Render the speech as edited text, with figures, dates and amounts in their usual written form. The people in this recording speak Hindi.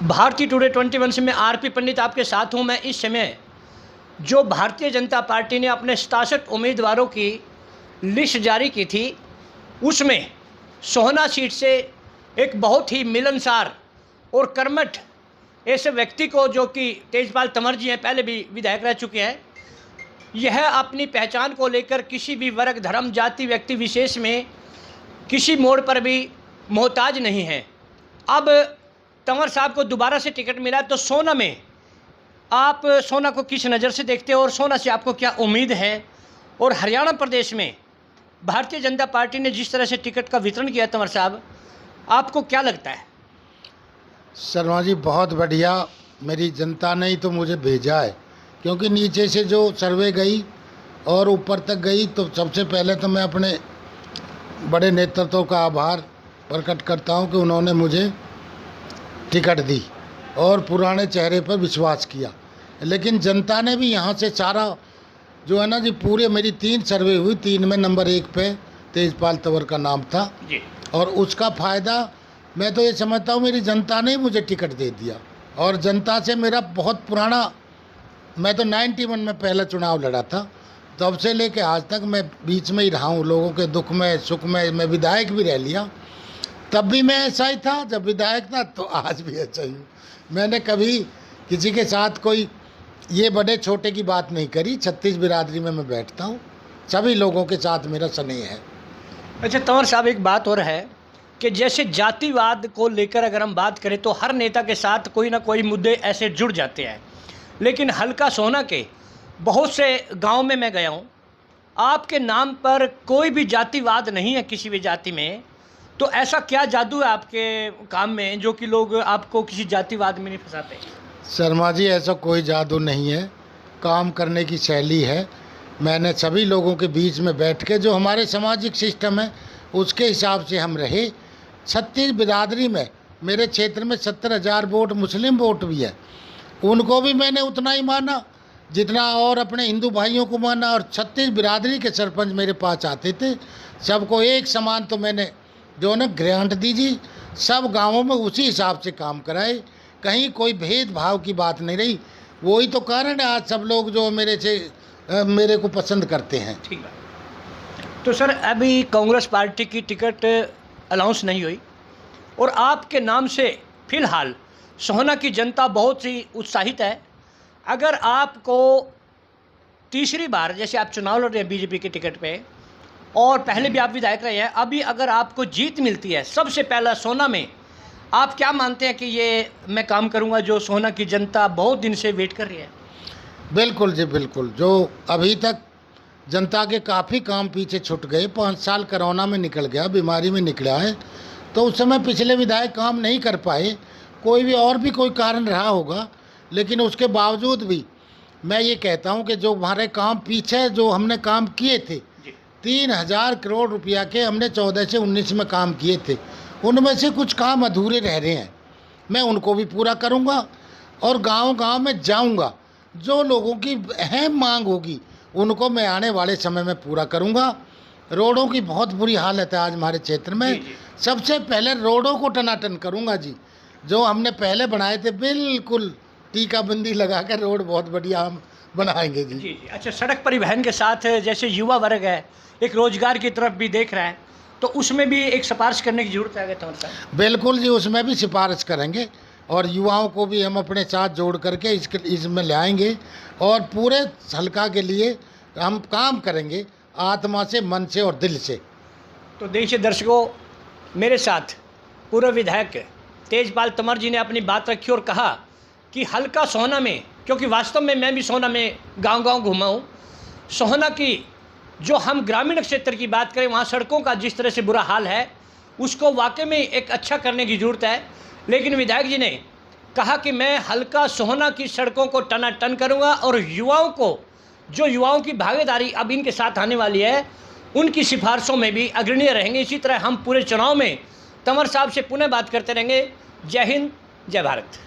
भारतीय टुडे 21 से मैं आरपी पंडित आपके साथ हूं। मैं इस समय जो भारतीय जनता पार्टी ने अपने 67 उम्मीदवारों की लिस्ट जारी की थी, उसमें सोहना सीट से एक बहुत ही मिलनसार और कर्मठ ऐसे व्यक्ति को, जो कि तेजपाल तंवर जी हैं, पहले भी विधायक रह चुके हैं, यह अपनी पहचान को लेकर किसी भी वर्ग, धर्म, जाति, व्यक्ति विशेष में किसी मोड़ पर भी मोहताज नहीं है। अब तंवर साहब को दोबारा से टिकट मिला, तो सोना में आप सोना को किस नज़र से देखते हो और सोना से आपको क्या उम्मीद है? और हरियाणा प्रदेश में भारतीय जनता पार्टी ने जिस तरह से टिकट का वितरण किया, तंवर साहब, आपको क्या लगता है? शर्मा जी, बहुत बढ़िया। मेरी जनता ने ही तो मुझे भेजा है, क्योंकि नीचे से जो सर्वे गई और ऊपर तक गई, तो सबसे पहले तो मैं अपने बड़े नेतृत्व का आभार प्रकट करता हूं कि उन्होंने मुझे टिकट दी और पुराने चेहरे पर विश्वास किया। लेकिन जनता ने भी यहाँ से सारा जो है ना जी, पूरे मेरी 3 सर्वे हुई, 3 में नंबर 1 पे तेजपाल तंवर का नाम था जी। और उसका फ़ायदा मैं तो ये समझता हूँ मेरी जनता ने मुझे टिकट दे दिया। और जनता से मेरा बहुत पुराना, मैं तो 91 में पहला चुनाव लड़ा था, तब से लेके आज तक मैं बीच में ही रहा हूँ। लोगों के दुख में, सुख में मैं विधायक भी रह लिया। तब भी मैं ऐसा ही था जब विधायक था, तो आज भी ऐसा ही हूँ। मैंने कभी किसी के साथ कोई ये बड़े छोटे की बात नहीं करी। 36 बिरादरी में मैं बैठता हूँ, सभी लोगों के साथ मेरा स्नेह है। अच्छा तंवर साहब, एक बात और है कि जैसे जातिवाद को लेकर अगर हम बात करें तो हर नेता के साथ कोई ना कोई मुद्दे ऐसे जुड़ जाते हैं, लेकिन हल्का सोहना के बहुत से गांव में मैं गया हूं, आपके नाम पर कोई भी जातिवाद नहीं है किसी भी जाति में। तो ऐसा क्या जादू है आपके काम में जो कि लोग आपको किसी जातिवाद में नहीं फंसाते? शर्मा जी, ऐसा कोई जादू नहीं है, काम करने की शैली है। मैंने सभी लोगों के बीच में बैठ के, जो हमारे सामाजिक सिस्टम है उसके हिसाब से हम रहे। 36 बिरादरी में मेरे क्षेत्र में 70,000 वोट मुस्लिम वोट भी है, उनको भी मैंने उतना ही माना जितना और अपने हिंदू भाइयों को माना। और 36 बिरादरी के सरपंच मेरे पास आते थे, सबको एक समान तो मैंने जो ना ग्रांट दीजिए, सब गांवों में उसी हिसाब से काम कराए, कहीं कोई भेदभाव की बात नहीं रही। वही तो कारण है आज सब लोग जो मेरे को पसंद करते हैं। ठीक है। तो सर, अभी कांग्रेस पार्टी की टिकट अनाउंस नहीं हुई और आपके नाम से फिलहाल सोहना की जनता बहुत ही उत्साहित है। अगर आपको तीसरी बार, जैसे आप चुनाव लड़ रहे हैं बीजेपी के टिकट पे और पहले भी आप विधायक रहे हैं, अभी अगर आपको जीत मिलती है, सबसे पहला सोहना में आप क्या मानते हैं कि ये मैं काम करूंगा जो सोहना की जनता बहुत दिन से वेट कर रही है? बिल्कुल जी, बिल्कुल। जो अभी तक जनता के काफ़ी काम पीछे छूट गए, 5 साल कोरोना में निकल गया, बीमारी में निकला है, तो उस समय पिछले विधायक काम नहीं कर पाए, कोई भी और भी कोई कारण रहा होगा। लेकिन उसके बावजूद भी मैं ये कहता हूँ कि जो हमारे काम पीछे जो हमने काम किए थे, 3,000 करोड़ रुपया के हमने 14 से 19 में काम किए थे, उनमें से कुछ काम अधूरे रह रहे हैं, मैं उनको भी पूरा करूँगा और गांव-गांव में जाऊँगा। जो लोगों की अहम मांग होगी उनको मैं आने वाले समय में पूरा करूँगा। रोडों की बहुत बुरी हालत है आज हमारे क्षेत्र में, सबसे पहले रोडों को टनाटन करूँगा जी। जो हमने पहले बनाए थे बिल्कुल टीकाबंदी लगा कर रोड बहुत बढ़िया हम बनाएंगे जी। जी। अच्छा, सड़क परिवहन के साथ जैसे युवा वर्ग है, एक रोजगार की तरफ भी देख रहा है, तो उसमें भी एक सिफारिश करने की जरूरत है तंवर साहब? बिल्कुल जी, उसमें भी सिफारिश करेंगे और युवाओं को भी हम अपने साथ जोड़ करके इसमें ले आएंगे और पूरे हल्का के लिए हम काम करेंगे, आत्मा से, मन से और दिल से। तो देखिए दर्शकों, मेरे साथ पूर्व विधायक तेजपाल तंवर जी ने अपनी बात रखी और कहा कि हल्का सोहना में, क्योंकि वास्तव में मैं भी सोहना में गांव-गांव घूमा हूँ, सोहना की जो हम ग्रामीण क्षेत्र की बात करें, वहाँ सड़कों का जिस तरह से बुरा हाल है, उसको वाकई में एक अच्छा करने की ज़रूरत है। लेकिन विधायक जी ने कहा कि मैं हल्का सोहना की सड़कों को टनाटन करूँगा और युवाओं को, जो युवाओं की भागीदारी अब इनके साथ आने वाली है, उनकी सिफारिशों में भी अग्रणीय रहेंगे। इसी तरह हम पूरे चुनाव में तंवर साहब से पुनः बात करते रहेंगे। जय हिंद, जय भारत।